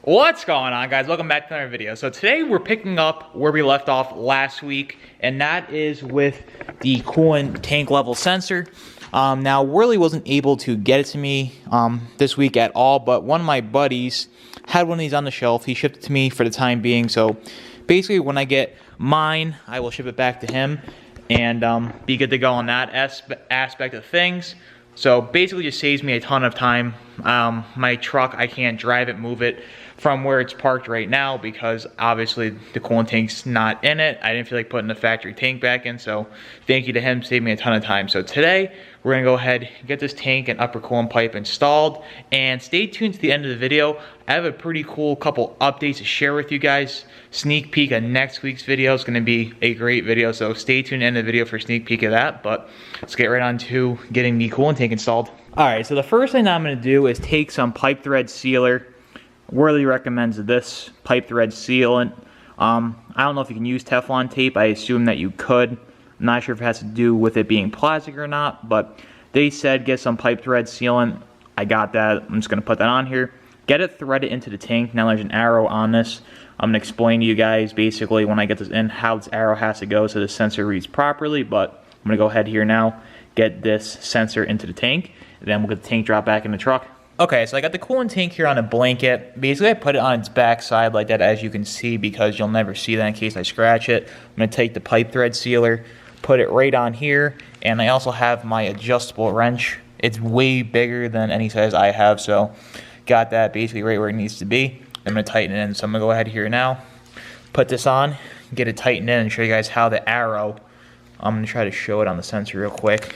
What's going on, guys? Welcome back to another video. So today we're picking up where we left off last week, and that is with the coolant tank level sensor. Now Worley wasn't able to get it to me this week at all, but one of my buddies had one of these on the shelf. He shipped it to me for the time being. So basically when I get mine, I will ship it back to him and be good to go on that aspect of things. So basically just saves me a ton of time. My truck, I can't drive it, move it from where it's parked right now because obviously the coolant tank's not in it. I didn't feel like putting the factory tank back in, so thank you to him, saved me a ton of time. So today we're gonna go ahead and get this tank and upper coolant pipe installed, and stay tuned to the end of the video. I have a pretty cool couple updates to share with you guys. Sneak peek of next week's video is gonna be a great video, so stay tuned to the end of the video for a sneak peek of that. But let's get right on to getting the coolant tank installed. All right, so the first thing I'm gonna do is take some pipe thread sealer. Worley recommends this pipe thread sealant. I don't know if you can use Teflon tape. I assume that you could. I'm not sure if it has to do with it being plastic or not, but they said get some pipe thread sealant. I got that. I'm just going to put that on here. Get it threaded into the tank. Now there's an arrow on this. I'm going to explain to you guys basically when I get this in how this arrow has to go so the sensor reads properly, but I'm going to go ahead here now, get this sensor into the tank, and then we'll get the tank drop back in the truck. Okay, so I got the coolant tank here on a blanket. Basically, I put it on its back side like that, as you can see, because you'll never see that in case I scratch it. I'm going to take the pipe thread sealer, put it right on here, and I also have my adjustable wrench. It's way bigger than any size I have, so got that basically right where it needs to be. I'm going to tighten it in, so I'm going to go ahead here now, put this on, get it tightened in, and show you guys how the arrow, I'm going to try to show it on the sensor real quick.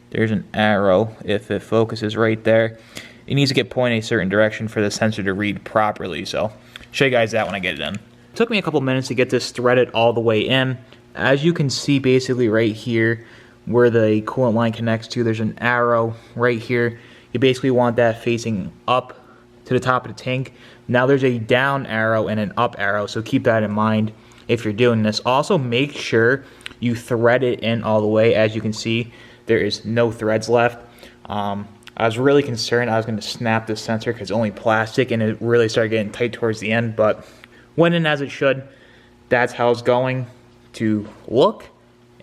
There's an arrow, if it focuses right there. It needs to get pointed a certain direction for the sensor to read properly, so show you guys that when I get it in. It took me a couple minutes to get this threaded all the way in. As you can see basically right here where the coolant line connects to, there's an arrow right here. You basically want that facing up to the top of the tank. Now there's a down arrow and an up arrow, so keep that in mind if you're doing this. Also make sure you thread it in all the way. As you can see, there is no threads left. I was really concerned I was going to snap this sensor because it's only plastic, and it really started getting tight towards the end, but went in as it should. That's how it's going to look,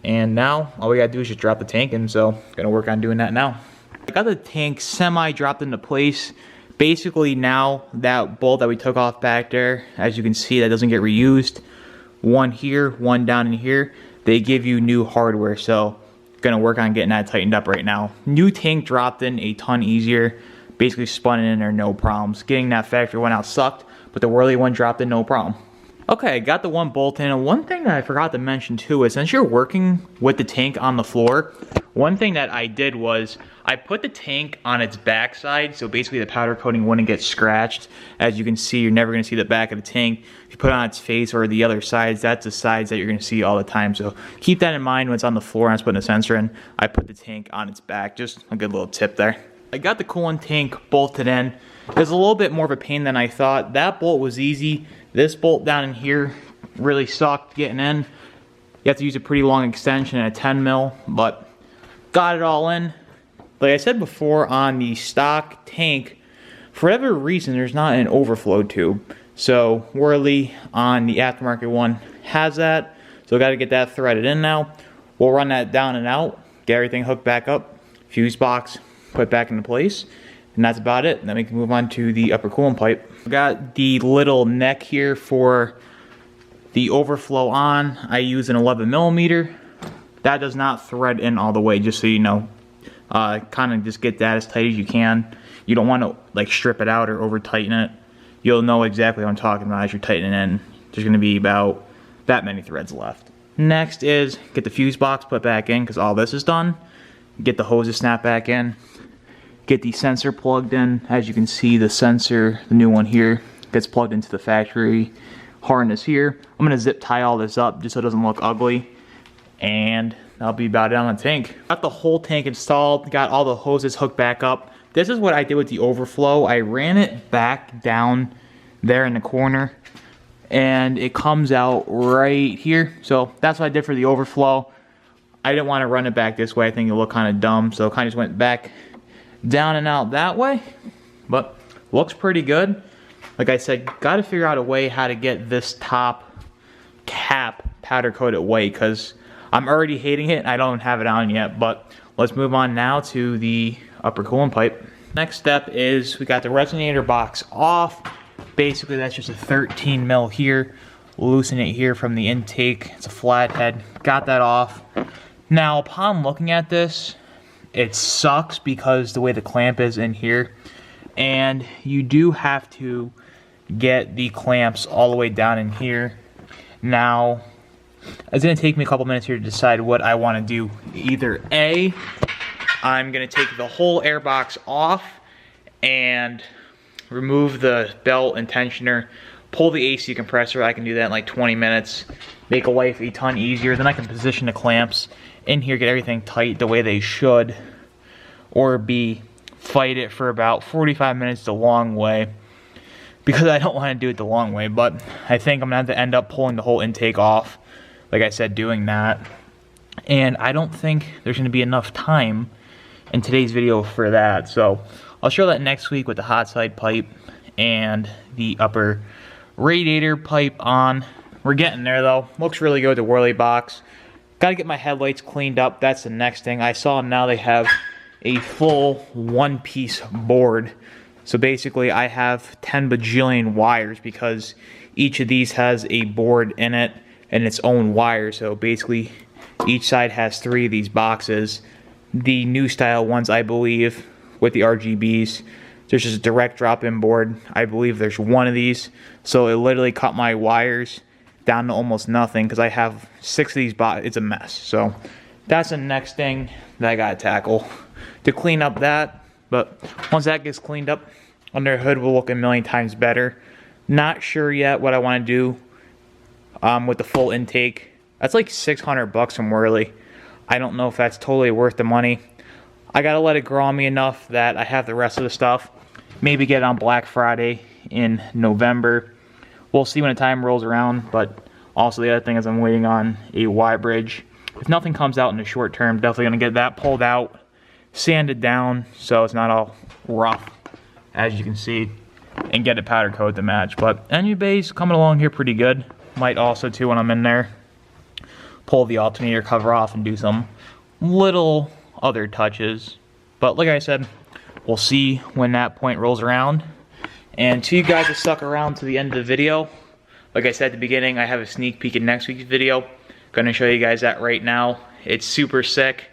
and now all we got to do is just drop the tank in, so going to work on doing that now. I got the tank semi dropped into place. Basically now that bolt that we took off back there, as you can see, that doesn't get reused. One here, one down in here. They give you new hardware, so gonna work on getting that tightened up right now. New tank dropped in a ton easier. Basically spun it in there, no problems. Getting that factory one out sucked, but the Worley one dropped in no problem. Okay, got the one bolt in, and one thing that I forgot to mention too is since you're working with the tank on the floor, one thing that I did was I put the tank on its backside, so basically the powder coating wouldn't get scratched. As you can see, you're never gonna see the back of the tank. If you put it on its face or the other sides, that's the sides that you're gonna see all the time. So keep that in mind when it's on the floor and I was putting the sensor in. I put the tank on its back, just a good little tip there. I got the coolant tank bolted in. It was a little bit more of a pain than I thought. That bolt was easy. This bolt down in here really sucked getting in. You have to use a pretty long extension and a 10 mil, but got it all in. Like I said before, on the stock tank, for whatever reason, there's not an overflow tube. So Worley on the aftermarket one has that. So got to get that threaded in now. We'll run that down and out, get everything hooked back up, fuse box, put back into place, and that's about it. Then we can move on to the upper coolant pipe. Got the little neck here for the overflow on. I use an 11 millimeter. That does not thread in all the way, just so you know. Kind of just get that as tight as you can. You don't want to like strip it out or over tighten it. You'll know exactly what I'm talking about as you're tightening in. There's going to be about that many threads left. Next is get the fuse box put back in because all this is done. Get the hoses snapped back in. Get the sensor plugged in. As you can see, the sensor, the new one here, gets plugged into the factory harness here. I'm going to zip tie all this up just so it doesn't look ugly. And that'll be about it on the tank. Got the whole tank installed, got all the hoses hooked back up. This is what I did with the overflow. I ran it back down there in the corner, and it comes out right here. So that's what I did for the overflow. I didn't want to run it back this way. I think it'll look kind of dumb, so kind of just went back down and out that way. But looks pretty good. like I said, got to figure out a way how to get this top cap powder coated white, because I'm already hating it and I don't have it on yet. But let's move on now to the upper coolant pipe. Next step is we got the resonator box off. Basically that's just a 13 mil here. Loosen it here from the intake. It's a flathead. Got that off. Now upon looking at this, it sucks because the way the clamp is in here, and you do have to get the clamps all the way down in here. Now it's going to take me a couple minutes here to decide what I want to do. Either A, I'm going to take the whole air box off and remove the belt and tensioner, pull the AC compressor. I can do that in like 20 minutes, make life a ton easier. Then I can position the clamps in here, get everything tight the way they should, or B, fight it for about 45 minutes the long way, because I don't want to do it the long way. But I think I'm going to have to end up pulling the whole intake off, like I said, doing that. And I don't think there's going to be enough time in today's video for that, so I'll show that next week with the hot side pipe and the upper radiator pipe on. We're getting there though. Looks really good, the whirly box. Got to get my headlights cleaned up. That's the next thing. I saw now they have a full one-piece board. So basically I have 10 bajillion wires, because each of these has a board in it and its own wire. So basically each side has 3 of these boxes. The new style ones, I believe, with the RGBs, there's just a direct drop-in board. I believe there's 1 of these. So it literally cut my wires down to almost nothing, because I have 6 of these boxes. It's a mess. So that's the next thing that I gotta tackle to clean up that. But once that gets cleaned up, under the hood will look a million times better. Not sure yet what I want to do with the full intake. That's like $600 from Whirly. I don't know if that's totally worth the money. I gotta let it grow on me enough that I have the rest of the stuff. Maybe get it on Black Friday in November. We'll see when the time rolls around. But also the other thing is I'm waiting on a Y bridge. If nothing comes out in the short term, definitely gonna get that pulled out, sanded down so it's not all rough, as you can see, and get it powder coat to match. But engine bay's coming along here pretty good. Might also too, when I'm in there, pull the alternator cover off and do some little other touches. But like I said, we'll see when that point rolls around. And to you guys that stuck around to the end of the video, like I said at the beginning, I have a sneak peek in next week's video. Gonna show you guys that right now. It's super sick.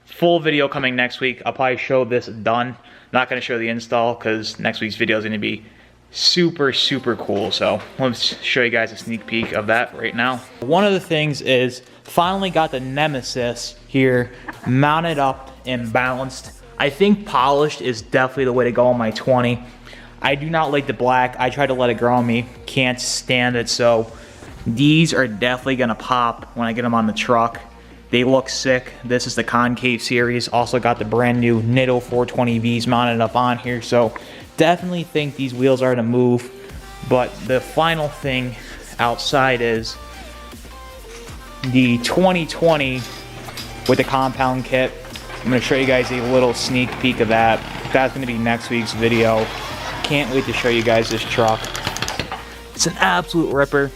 Full video coming next week. I'll probably show this done. Not gonna show the install because next week's video is gonna be super cool. So let's show you guys a sneak peek of that right now. One of the things is finally got the Nemesis here mounted up and balanced. I think polished is definitely the way to go on my 20. I do not like the black. I tried to let it grow on me. Can't stand it. So these are definitely gonna pop when I get them on the truck. They look sick. This is the concave series. Also got the brand new Nitto 420Vs mounted up on here. So definitely think these wheels are to move. But the final thing outside is the 2020 with the compound kit. I'm going to show you guys a little sneak peek of that. That's going to be next week's video. Can't wait to show you guys this truck. It's an absolute ripper.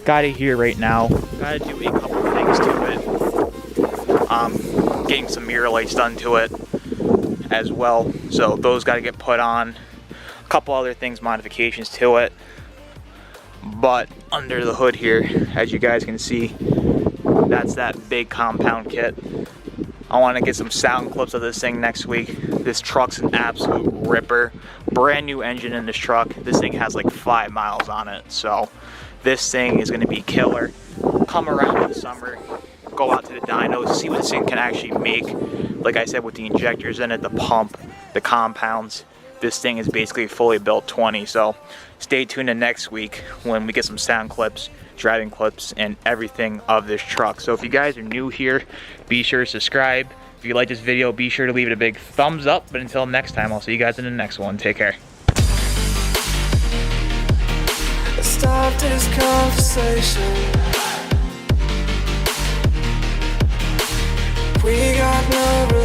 Got it here right now. Got to do a couple things to it. Getting some mirror lights done to it as well. So those got to get put on. A couple other things, modifications to it. But under the hood here, as you guys can see, that's that big compound kit. I want to get some sound clips of this thing next week. This truck's an absolute ripper. Brand new engine in this truck. This thing has like 5 miles on it. So this thing is going to be killer. Come around in the summer, go out to the dynos, see what this thing can actually make. Like I said, with the injectors in it, the pump, the compounds, this thing is basically a fully built 20. So stay tuned to next week when we get some sound clips, driving clips, and everything of this truck. So if you guys are new here, be sure to subscribe. If you like this video, be sure to leave it a big thumbs up. But until next time, I'll see you guys in the next one. Take care. Stop this conversation. We got no